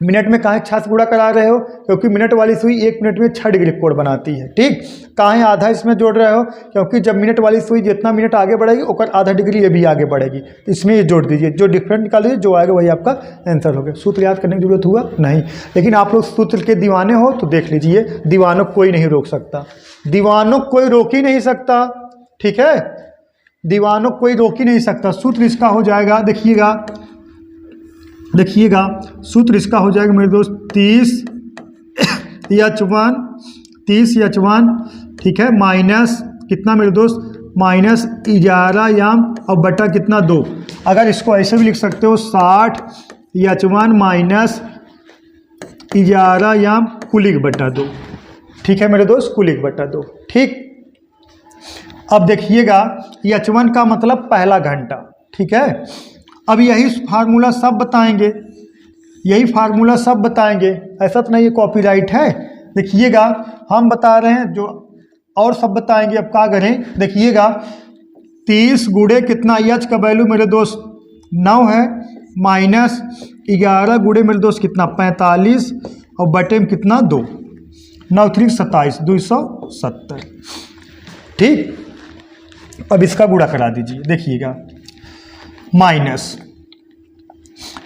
मिनट में कहाँ 6 से गुणा करा रहे हो, क्योंकि मिनट वाली सुई 1 मिनट में 6 डिग्री कोण बनाती है, ठीक। कहाँ आधा इसमें जोड़ रहे हो, क्योंकि जब मिनट वाली सुई जितना मिनट आगे बढ़ेगी ओकर आधा डिग्री ये भी आगे बढ़ेगी, तो इसमें ये जोड़ दीजिए, जो डिफरेंट निकाल दीजिए, जो आएगा वही आपका आंसर हो गया। सूत्र याद करने की जरूरत हुआ नहीं, लेकिन आप लोग सूत्र के दीवाने हो तो देख लीजिए, दीवानों को कोई नहीं रोक सकता, दीवानों को कोई रोक ही नहीं सकता, ठीक है, दीवानों को कोई रोक ही नहीं सकता। सूत्र इसका हो जाएगा, देखिएगा सूत्र इसका हो जाएगा मेरे दोस्त 30H1, ठीक है, माइनस कितना मेरे दोस्त -11 और बटा कितना 2। अगर इसको ऐसे भी लिख सकते हो 60H1 माइनस 11 कुलिक बटा 2, ठीक है मेरे दोस्त, कुलिक बटा 2, ठीक। अब देखिएगा H1 का मतलब पहला घंटा, ठीक है। अब यही फार्मूला सब बताएंगे, ऐसा तो नहीं है कॉपीराइट है। देखिएगा हम बता रहे हैं जो और सब बताएंगे। अब क्या करें, देखिएगा 30 गुणे कितना H का वैल्यू मेरे दोस्त 9 है, माइनस 11 गुणे मेरे दोस्त कितना 45 और बटे में कितना 2, 9 3 27 270, ठीक। अब इसका गुणा करा दीजिए, देखिएगा माइनस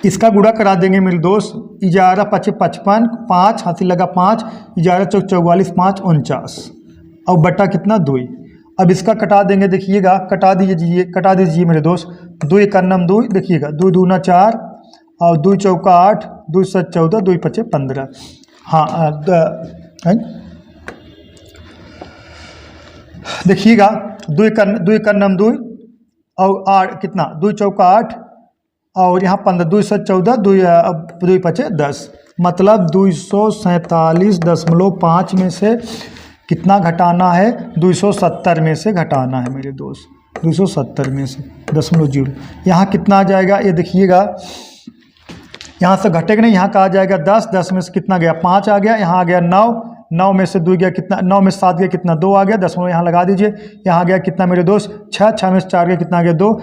इसका गुणा करा देंगे मेरे दोस्त 11 5 55, 5 हासिल लगा 5, 11 चौक 44, 5 49 और बटा कितना 2। अब इसका कटा देंगे, देखिएगा कटा दीजिए मेरे दोस्त, 2 1 2, देखिएगा 2 दूना 4 और 2 चौका 8, 2 7 14, 2 5 15, हाँ देखिएगा 2 1 2 और 8 कितना 2 चौका 8 और यहाँ 15 214 2 5 10, मतलब 247.5 में से कितना घटाना है, 270 में से घटाना है मेरे दोस्त, 270 में से 0.0। यहाँ कितना आ जाएगा ये देखिएगा, यहाँ से घटेगा नहीं, यहाँ का आ जाएगा 10, 10 में से कितना गया 5 आ गया, यहाँ आ गया 9, 9 में से 2 गया कितना, 9 में से 7 गया कितना 2 आ गया, 10 यहाँ लगा दीजिए, यहाँ आ गया कितना मेरे दोस्त 6, 6 में से 4 गया कितना आ गया 2,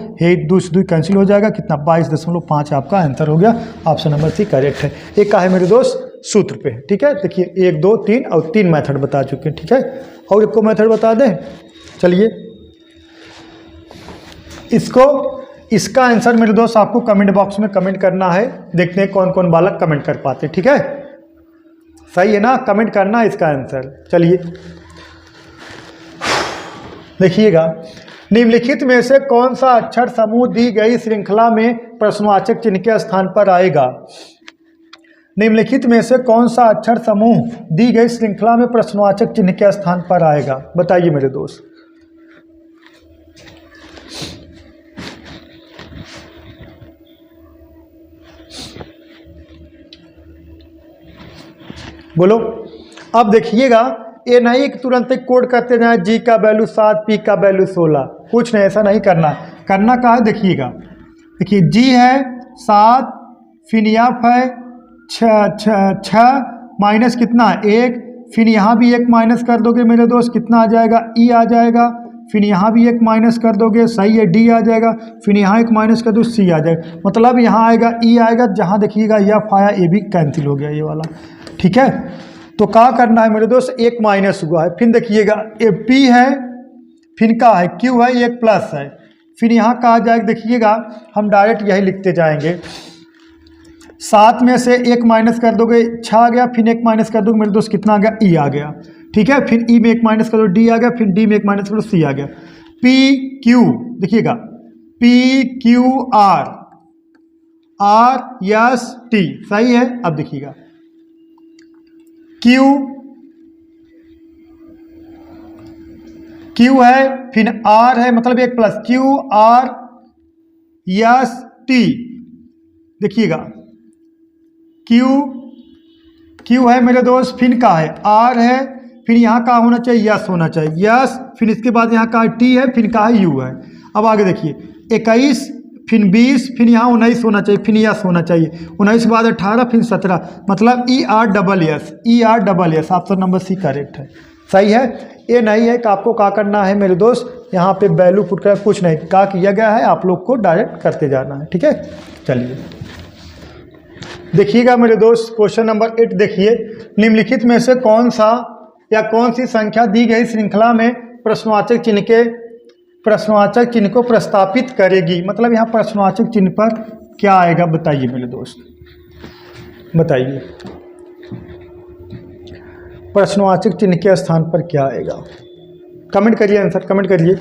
2 से 2 कैंसिल हो जाएगा, कितना 22.5 आपका आंसर हो गया। ऑप्शन नंबर सी करेक्ट है। एक का है मेरे दोस्त सूत्र पे, ठीक है। देखिए 1 2 3 और 3 मेथड बता चुके हैं, ठीक है। और एक को मेथड बता दें, चलिए इसका आंसर मेरे दोस्त आपको कमेंट बॉक्स में कमेंट करना है, देखते हैं कौन कौन बालक कमेंट कर पाते, ठीक है। सही है ना, कमेंट करना है इसका आंसर। चलिए देखिएगा, निम्नलिखित में से कौन सा अक्षर समूह दी गई श्रृंखला में प्रश्नवाचक चिन्ह के स्थान पर आएगा। निम्नलिखित में से कौन सा अक्षर समूह दी गई श्रृंखला में प्रश्नवाचक चिन्ह के स्थान पर आएगा, बताइए मेरे दोस्त। बोलो। अब देखिएगा, ये नहीं कि तुरंत एक कोड करते जाए, जी का वैल्यू 7, पी का वैल्यू 16, कुछ नहीं, ऐसा नहीं करना। करना क्या है देखिएगा, देखिए जी है 7, फिर एफ है 6 माइनस कितना 1, फिर यहाँ भी 1 माइनस कर दोगे मेरे दोस्त, कितना आ जाएगा ई आ जाएगा, फिर यहाँ भी 1 माइनस कर दोगे, सही है डी आ जाएगा, फिर यहाँ 1 माइनस कर दो सी आ जाएगा, मतलब यहाँ आएगा ई आएगा, जहाँ देखिएगा एफ आया ये भी कैंसिल हो गया ये वाला, ठीक है। तो क्या करना है मेरे दोस्त, 1 माइनस हुआ है, फिर देखिएगा ए पी है, फिर का है क्यू है, 1 प्लस है, फिर यहाँ का आ जाएगा, देखिएगा हम डायरेक्ट यही लिखते जाएंगे, 7 में से 1 माइनस कर दोगे 6 आ गया, फिर 1 माइनस कर दोगे मेरे दोस्त कितना आ गया ई आ गया, ठीक है। फिर ई में 1 माइनस कर दो डी आ गया, फिर डी में 1 माइनस कर दो सी आ गया, पी क्यू, देखिएगा P Q R, R S T, सही है। अब देखिएगा क्यू है, फिर आर है, मतलब 1 plus Q R S T, देखिएगा क्यू है मेरे दोस्त, फिर का है आर है, फिर यहाँ का होना चाहिए यस होना चाहिए, यस, फिर इसके बाद यहाँ का टी है, फिर का है यू है। अब आगे देखिए 21, फिर 20, फिर यहाँ 19 होना चाहिए, फिर यस होना चाहिए, 19 के बाद 18, फिर 17, मतलब E R double S, option number C correct है, सही है। ये नहीं है कि आपको क्या करना है मेरे दोस्त, यहाँ पे वैल्यू पुट कर, कुछ नहीं क्या किया गया है, आप लोग को डायरेक्ट करते जाना है, ठीक है। चलिए देखिएगा मेरे दोस्त, क्वेश्चन नंबर 8 देखिए, निम्नलिखित में से कौन सा या कौन सी संख्या दी गई श्रृंखला में प्रश्नवाचक चिन्ह को प्रस्तापित करेगी, मतलब यहाँ प्रश्नवाचक चिन्ह पर क्या आएगा, बताइए मेरे दोस्त, बताइए प्रश्नवाचक चिन्ह के स्थान पर क्या आएगा। कमेंट करिए, आंसर कमेंट करिए।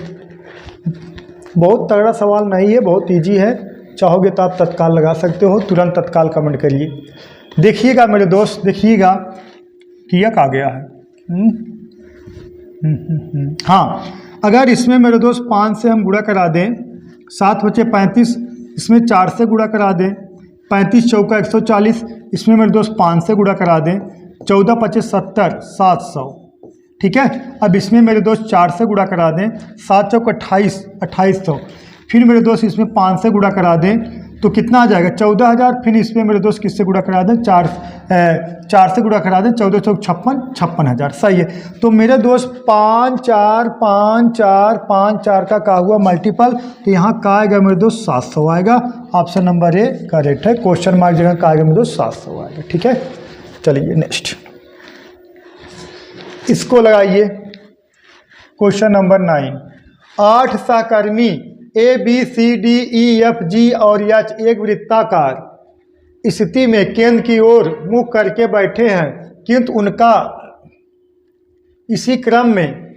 बहुत तगड़ा सवाल नहीं है, बहुत इजी है, चाहोगे तो आप तत्काल लगा सकते हो, तुरंत तत्काल कमेंट करिए। देखिएगा मेरे दोस्त, देखिएगा किया आ गया है। हाँ, अगर इसमें मेरे दोस्त 5 से हम गुणा करा दें, 7 बचे 35, इसमें 4 से गुणा करा दें, 35 चौका 140, इसमें मेरे दोस्त 5 से गुणा करा दें, 14 पचे 70, 700, ठीक है। अब इसमें मेरे दोस्त 4 से गुणा करा दें, 7 चौक 28, 2800, फिर मेरे दोस्त इसमें 5 से गुणा करा दें तो कितना आ जाएगा 14,000, फिर इसमें मेरे दोस्त किससे गुणा करा दें, 4 से गुणा करा दें, 14 चौक 56, 56,000, सही है। तो मेरे दोस्त 5 4 5 4 5 4 का क्या हुआ मल्टीपल, तो यहाँ का आएगा मेरे दोस्त 700 आएगा, ऑप्शन नंबर ए करेक्ट है। क्वेश्चन मार्क जगह का आएगा मेरे दोस्त 700 आएगा, ठीक है। चलिए नेक्स्ट, इसको लगाइए, क्वेश्चन नंबर 9, 8 सहकर्मी A B C D E F G और एच एक वृत्ताकार स्थिति में केंद्र की ओर मुख करके बैठे हैं, किंतु उनका इसी क्रम में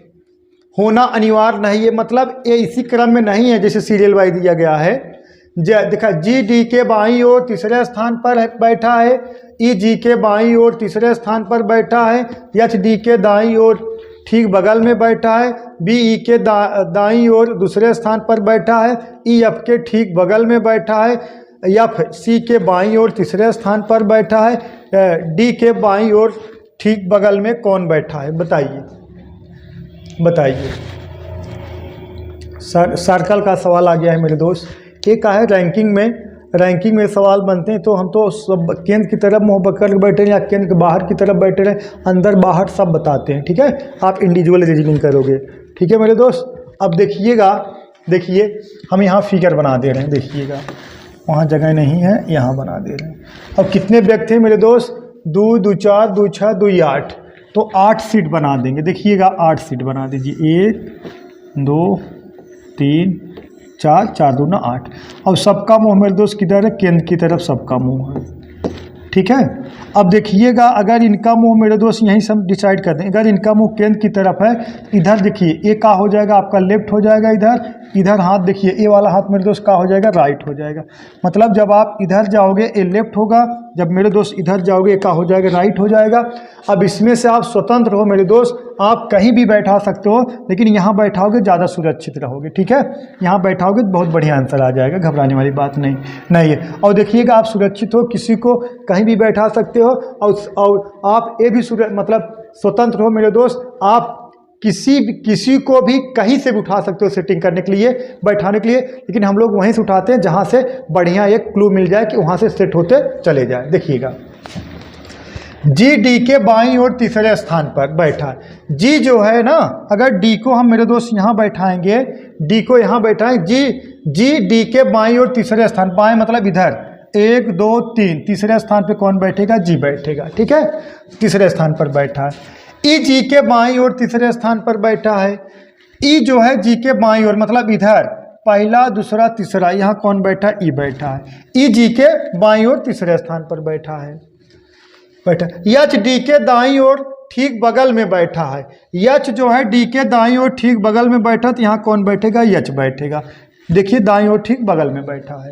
होना अनिवार्य नहीं है, मतलब ये इसी क्रम में नहीं है जैसे सीरियल वाइज दिया गया है। देखा जी डी के बाईं ओर तीसरे स्थान पर बैठा है, ई जी के बाईं ओर तीसरे स्थान पर बैठा है, एच डी के दाईं ओर ठीक बगल में बैठा है, बी ई के दाईं ओर दूसरे स्थान पर बैठा है, ई एफ के ठीक बगल में बैठा है, एफ सी के बाईं ओर तीसरे स्थान पर बैठा है, डी के बाईं ओर ठीक बगल में कौन बैठा है, बताइए बताइए। सर्कल का सवाल आ गया है मेरे दोस्त। एक है रैंकिंग में सवाल बनते हैं तो हम तो सब केंद्र की तरफ मुँह कर बैठे हैं या केंद्र के बाहर की तरफ बैठे रहे, अंदर बाहर सब बताते हैं, ठीक है। आप इंडिविजुअल रीजनिंग करोगे, ठीक है मेरे दोस्त। अब देखिएगा, देखिए हम यहाँ फिगर बना दे रहे हैं, देखिएगा वहाँ जगह नहीं है, यहाँ बना दे रहे हैं। अब कितने व्यक्ति हैं मेरे दोस्त, 2 2 4 2 6 2 8, तो 8 सीट बना देंगे। देखिएगा 8 सीट बना दीजिए, 1 2 3 4 4 2 8। अब सबका मुंह मेरे दोस्त किधर है, केंद्र की तरफ सबका मुंह है, ठीक है। अब देखिएगा अगर इनका मुंह मेरे दोस्त यहीं से हम डिसाइड कर दें, अगर इनका मुंह केंद्र की तरफ है, इधर देखिए ए का हो जाएगा आपका लेफ्ट हो जाएगा, इधर हाथ देखिए ए वाला हाथ मेरे दोस्त का हो जाएगा राइट हो जाएगा। मतलब जब आप इधर जाओगे ए लेफ्ट होगा, जब मेरे दोस्त इधर जाओगे ए का हो जाएगा राइट हो जाएगा। अब इसमें से आप स्वतंत्र हो मेरे दोस्त, आप कहीं भी बैठा सकते हो, लेकिन यहाँ बैठाओगे ज़्यादा सुरक्षित रहोगे, ठीक है। यहाँ बैठाओगे तो बहुत बढ़िया आंसर आ जाएगा, घबराने वाली बात नहीं है। और देखिएगा आप सुरक्षित हो, किसी को कहीं भी बैठा सकते हो, और आप ये भी मतलब स्वतंत्र हो मेरे दोस्त, आप किसी को भी कहीं से भी उठा सकते हो सेटिंग करने के लिए, बैठाने के लिए, लेकिन हम लोग वहीं से उठाते हैं जहां से बढ़िया एक क्लू मिल जाए कि वहां से सेट होते चले जाए। देखिएगा जी डी के बाईं ओर तीसरे स्थान पर बैठा है। जी जो है ना, अगर डी को हम मेरे दोस्त यहाँ बैठाएंगे, डी को यहाँ बैठाएं, जी डी के बाईं ओर तीसरे स्थान, बाएं मतलब इधर, 1 2 3, तीसरे स्थान पे कौन बैठेगा, जी बैठेगा, ठीक है, तीसरे स्थान पर बैठा है। ई जी के बाईं ओर तीसरे स्थान पर बैठा है। ई जो है जी के बाईं ओर मतलब इधर, पहला दूसरा तीसरा, यहाँ कौन बैठा है, ई बैठा है। ई जी के बाईं ओर तीसरे स्थान पर बैठा है, यच डी के दाईं ओर ठीक बगल में बैठा है। यच जो है डी के दाईं ओर ठीक बगल में बैठा, तो यहाँ कौन बैठेगा, यच बैठेगा। देखिए दाईं ओर ठीक बगल में बैठा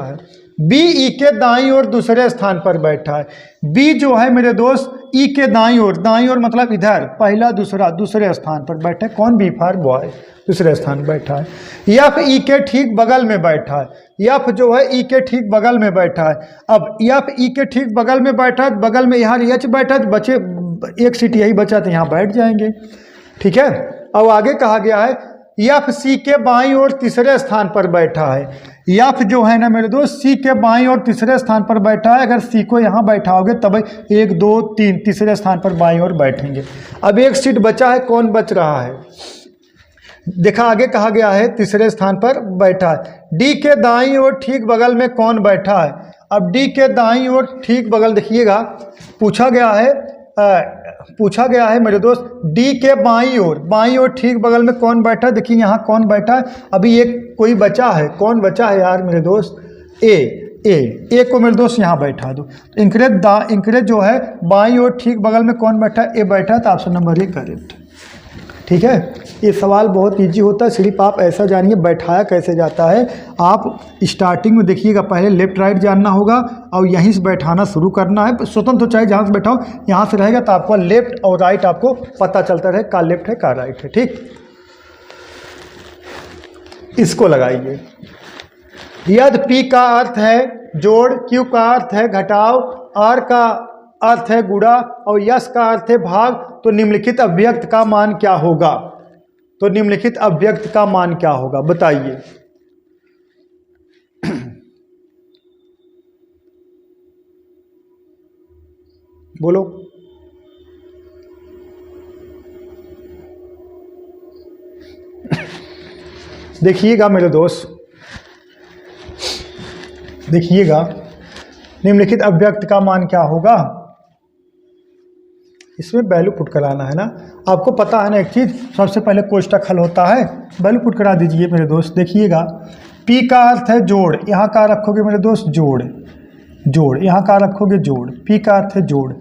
है। बी ई के दाईं ओर दूसरे स्थान पर बैठा है। बी जो है मेरे दोस्त ई के दाईं ओर मतलब इधर, पहला दूसरा दूसरे स्थान पर बैठा है, कौन, बी फॉर बॉय, दूसरे स्थान बैठा है। यफ ई के ठीक बगल में बैठा है। यफ जो है ई के ठीक बगल में बैठा है। अब यफ ई के ठीक बगल में बैठा है, बगल में यहाँ एच बैठा है, बचे एक सीट यही बचा तो यहाँ बैठ जाएंगे, ठीक है। अब आगे कहा गया है यफ सी के बाईं ओर तीसरे स्थान पर बैठा है। यफ जो है ना मेरे दोस्त सी के बाईं ओर तीसरे स्थान पर बैठा है। अगर सी को यहाँ बैठाओगे तब 1 2 3 तीसरे स्थान पर बाईं ओर बैठेंगे। अब एक सीट बचा है, कौन बच रहा है, देखा आगे कहा गया है तीसरे स्थान पर बैठा है। डी के दाईं ओर ठीक बगल में कौन बैठा है। अब डी के दाईं ओर ठीक बगल देखिएगा, पूछा गया है मेरे दोस्त डी के बाईं ओर ठीक बगल में कौन बैठा है। देखिए यहाँ कौन बैठा है, अभी एक कोई बचा है, कौन बचा है यार मेरे दोस्त, ए को मेरे दोस्त यहाँ बैठा दो। इंक्रेज जो है बाईं ओर ठीक बगल में कौन बैठा है, ए बैठा है, तो ऑप्शन नंबर 1 करेक्ट, ठीक है। ये सवाल बहुत इजी होता है, सिर्फ आप ऐसा जानिए बैठाया कैसे जाता है। आप स्टार्टिंग में देखिएगा, पहले लेफ्ट राइट जानना होगा और यहीं से बैठाना शुरू करना है। स्वतंत्र चाहे जहाँ से बैठाओ, यहाँ से रहेगा तो आपको लेफ्ट और राइट आपको पता चलता रहे, का लेफ्ट है का राइट है, ठीक। इसको लगाइए। यदि पी का अर्थ है जोड़, क्यू का अर्थ है घटाव, आर का अर्थ है गुणा और यस का अर्थ है भाग, तो निम्नलिखित अव्यक्त का मान क्या होगा। तो निम्नलिखित अव्यक्त का मान क्या होगा, बताइए। बोलो। देखिएगा मेरे दोस्त, देखिएगा निम्नलिखित अव्यक्त का मान क्या होगा। इसमें वैल्यू पुट कराना है ना, आपको पता है ना एक चीज़, सबसे पहले कोष्टक हल होता है, वैल्यू पुट करा दीजिए मेरे दोस्त। देखिएगा P का अर्थ है जोड़, यहाँ का रखोगे मेरे दोस्त जोड़, यहाँ का रखोगे जोड़, P का अर्थ है जोड़,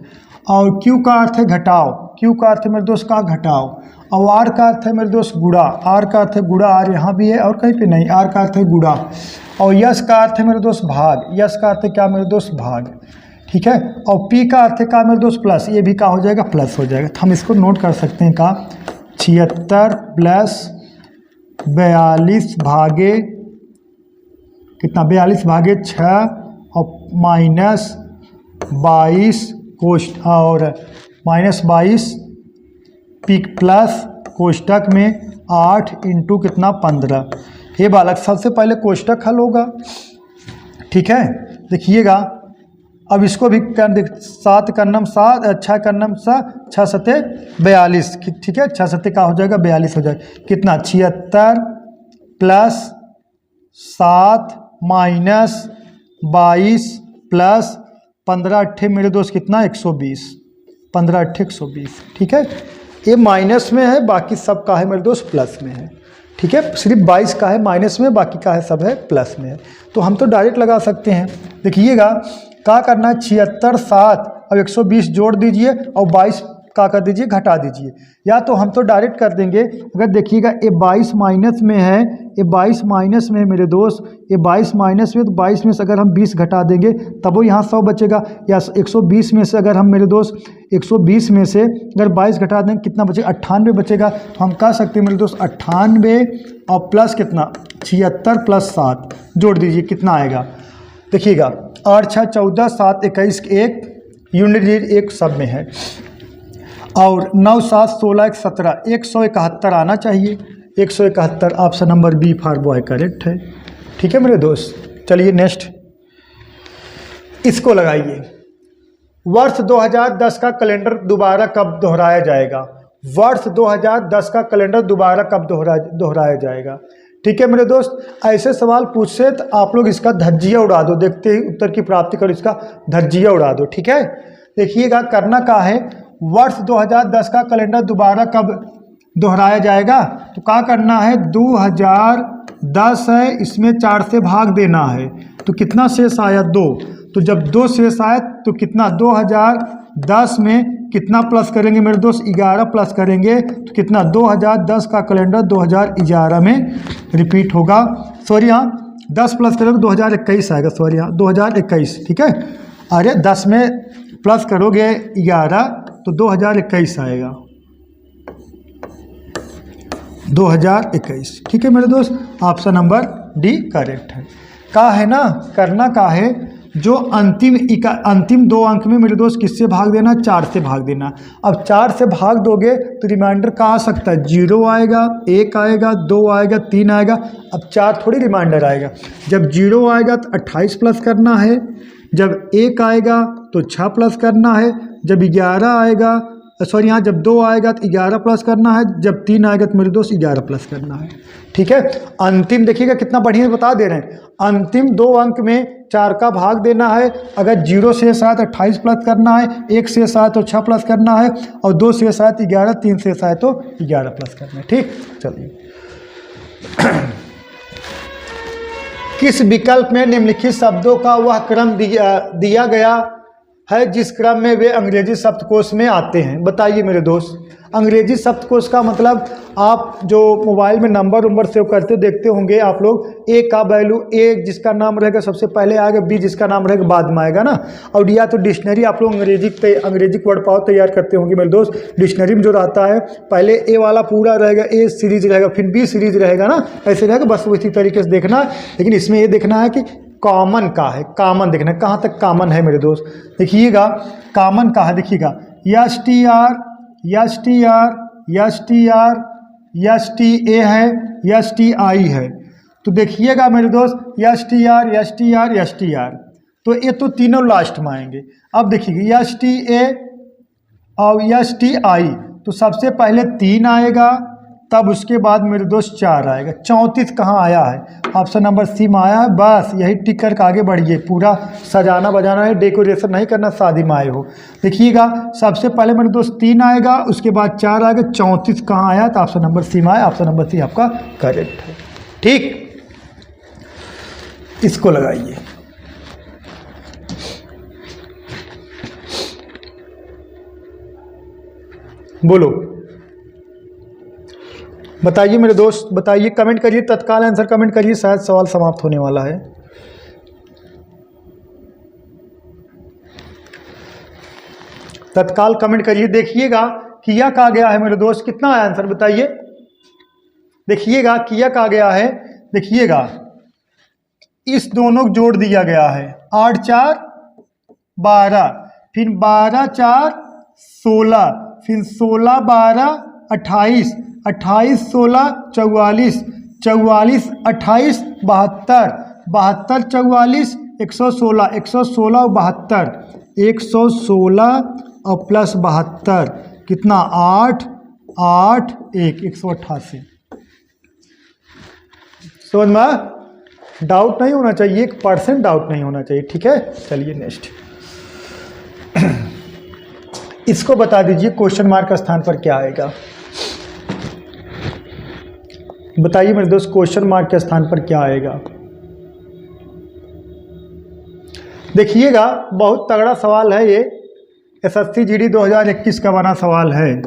और Q का अर्थ है घटाव, Q का अर्थ है मेरे दोस्त का घटाव, और R का अर्थ है मेरे दोस्त गुणा, R का अर्थ है गुणा, R यहाँ भी है और कहीं पे नहीं, R का अर्थ है गुणा, और यस का अर्थ है मेरे दोस्त भाग, यस का अर्थ है क्या मेरे दोस्त भाग, ठीक है। और P का अर्थ है का मेरे दोस्त प्लस, ये भी का हो जाएगा प्लस हो जाएगा। तो हम इसको नोट कर सकते हैं का 76 + 42 भागे कितना 42 भागे 6 और -22 कोष्ठ और -22 पिक प्लस कोष्ठक में 8 इंटू कितना 15। ये बालक सबसे पहले कोष्ठक हल होगा, ठीक है। देखिएगा अब इसको भी कर दे, 7 कर्नम 7 6 कर्नम 6 सते 42, ठीक है। 6 सते का हो जाएगा 42 हो जाएगा, कितना 76 प्लस 7 माइनस 22 प्लस 15 अट्ठे मेरे दोस्त कितना 120, 15 अट्ठे 120, ठीक है। ये माइनस में है, बाकी सब का है मेरे दोस्त प्लस में है, ठीक है। सिर्फ 22 का है माइनस में, बाकी का है सब है प्लस में है। तो हम तो डायरेक्ट लगा सकते हैं। देखिएगा क्या करना है, 76 7 और 120 जोड़ दीजिए और 22 का कर दीजिए घटा दीजिए, या तो हम तो डायरेक्ट कर देंगे। अगर देखिएगा ये 22 माइनस में है, ये 22 माइनस में है मेरे दोस्त, ये 22 माइनस में, तो 22 में से अगर हम 20 घटा देंगे तब वो यहाँ 100 बचेगा, या 120 में से अगर हम मेरे दोस्त 120 में से अगर 22 घटा देंगे कितना बचेगा 98 बचेगा। तो हम कह सकते हैं मेरे दोस्त 98 और प्लस कितना 76 प्लस 7 जोड़ दीजिए कितना आएगा। देखिएगा 8 6 14 7 21 1 यूनिट एक सब में है, और 9 7 16 1 17 171 आना चाहिए। 171 option number B for boy correct है, ठीक है मेरे दोस्त। चलिए नेक्स्ट इसको लगाइए। वर्ष 2010 का कैलेंडर दोबारा कब दोहराया जाएगा? वर्ष 2010 का कैलेंडर दोबारा कब दोहराया जाएगा? ठीक है मेरे दोस्त, ऐसे सवाल पूछे तो आप लोग इसका धज्जिया उड़ा दो, देखते ही उत्तर की प्राप्ति करो, इसका धज्जिया उड़ा दो, ठीक है। देखिएगा करना क्या है, वर्ष 2010 का कैलेंडर दोबारा कब दोहराया जाएगा? तो क्या करना है, 2010 है, इसमें 4 से भाग देना है, तो कितना शेष आया 2। तो जब 2 शेष आया तो कितना 2010 में कितना प्लस करेंगे मेरे दोस्त, 11 प्लस करेंगे, तो कितना 2010 का कैलेंडर 2011 में रिपीट होगा। सॉरी यहाँ 10 प्लस करोगे 2021 आएगा, सॉरी यहाँ 2021, ठीक है। अरे 10 में प्लस करोगे 11 तो 2021 आएगा, 2021, ठीक है मेरे दोस्त। ऑप्शन नंबर डी करेक्ट है। का है ना, करना का है, जो अंतिम 2 अंक में मेरे दोस्त किससे भाग देना, 4 से भाग देना। अब 4 से भाग दोगे तो रिमाइंडर का आ सकता है, 0 आएगा, 1 आएगा, 2 आएगा, 3 आएगा। अब 4 थोड़ी रिमाइंडर आएगा। जब 0 आएगा तो 28 प्लस करना है, जब 1 आएगा तो 6 प्लस करना है, जब 11 आएगा, सॉरी यहाँ जब 2 आएगा तो 11 प्लस करना है, जब 3 आएगा तो मेरे दोस्त 11 प्लस करना है, ठीक है। अंतिम देखिएगा कितना बढ़िया बता दे रहे हैं, अंतिम 2 अंक में 4 का भाग देना है। अगर 0 से 7 28 प्लस करना है, 1 से 7 तो 6 प्लस करना है, और 2 से 7 11, 3 से 7 तो 11 प्लस करना है, ठीक। चलिए किस विकल्प में निम्नलिखित शब्दों का वह क्रम दिया गया है जिस क्रम में वे अंग्रेजी शब्दकोश में आते हैं? बताइए मेरे दोस्त। अंग्रेजी शब्दकोश का मतलब आप जो मोबाइल में नंबर सेव करते देखते होंगे आप लोग, ए का वैल्यू ए जिसका नाम रहेगा सबसे पहले आएगा, बी जिसका नाम रहेगा बाद में आएगा ना। और या तो डिक्शनरी आप लोग अंग्रेजी वर्ड पावर तैयार करते होंगे मेरे दोस्त, डिक्शनरी में जो रहता है पहले ए वाला पूरा रहेगा, ए सीरीज रहेगा, फिर बी सीरीज रहेगा ना, ऐसे रहेगा, बस उसी तरीके से देखना। लेकिन इसमें ये देखना है कि कॉमन का है, कॉमन देखना है कहाँ तक कॉमन है मेरे दोस्त। देखिएगा कॉमन का है, देखिएगा S T R S T R S T R S T A है, एस टी आई है। तो देखिएगा मेरे दोस्त S T R S T R S T R, तो ये तो तीनों लास्ट में आएंगे। अब देखिएगा एस टी ए और एस टी आई, तो सबसे पहले 3 आएगा, तब उसके बाद मेरे दोस्त 4 आएगा। 34 कहाँ आया है, ऑप्शन नंबर सी में आया है। बस यही टिक करके आगे बढ़िए, पूरा सजाना बजाना है, डेकोरेशन नहीं करना, शादी में आए हो। देखिएगा सबसे पहले मेरे दोस्त 3 आएगा, उसके बाद 4 आएगा, 34 कहाँ आया, तो ऑप्शन नंबर सी में आया। ऑप्शन नंबर सी आपका करेक्ट है, ठीक। इसको लगाइए। बोलो बताइए मेरे दोस्त, बताइए, कमेंट करिए, तत्काल आंसर कमेंट करिए, शायद सवाल समाप्त होने वाला है। तत्काल कमेंट करिए। देखिएगा किया कहा गया है मेरे दोस्त, कितना है आंसर बताइए। देखिएगा किया कहा गया है, देखिएगा इस दोनों को जोड़ दिया गया है। 8 4 12, फिर 12 4 16, फिर 16 12 28, 28 16 44, 44 28 72, 72 44 116, 116 72, 116 और प्लस 72 कितना 8 8 1 188। समझ में? डाउट नहीं होना चाहिए, 1% डाउट नहीं होना चाहिए। ठीक है, चलिए नेक्स्ट। इसको बता दीजिए क्वेश्चन मार्क का स्थान पर क्या आएगा। बताइए मेरे दोस्त, क्वेश्चन मार्क के स्थान पर क्या आएगा। देखिएगा, बहुत तगड़ा सवाल है ये, एसएससी जीडी 2021 का बना सवाल है।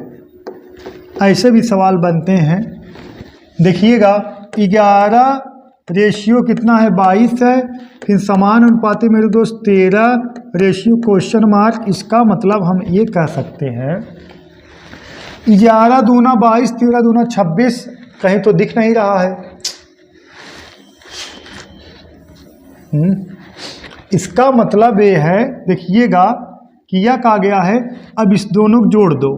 ऐसे भी सवाल बनते हैं। देखिएगा, 11 रेशियो कितना है 22 है, फिर समान अनुपाती मेरे दोस्त 13 रेशियो क्वेश्चन मार्क। इसका मतलब हम ये कह सकते हैं 11 दूना 22, 13 दूना 26, कहीं तो दिख नहीं रहा है। इसका मतलब ये है, देखिएगा किया कहा गया है, अब इस दोनों को जोड़ दो,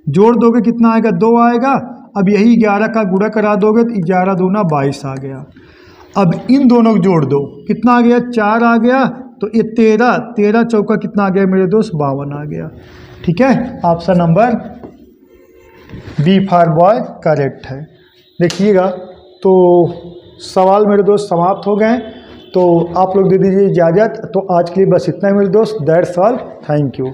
जोड़ दोगे कितना आएगा 2 आएगा। अब यही 11 का गुणा करा दोगे तो 11 दूना 22 आ गया। अब इन दोनों को जोड़ दो, कितना आ गया 4 आ गया। तो ये 13 13 चौका कितना आ गया मेरे दोस्त 52 आ गया। ठीक है, option number B for boy correct है। देखिएगा, तो सवाल मेरे दोस्त समाप्त हो गए, तो आप लोग दे दीजिए इजाज़त। तो आज के लिए बस इतना ही मेरे दोस्त, दैट्स ऑल, थैंक यू।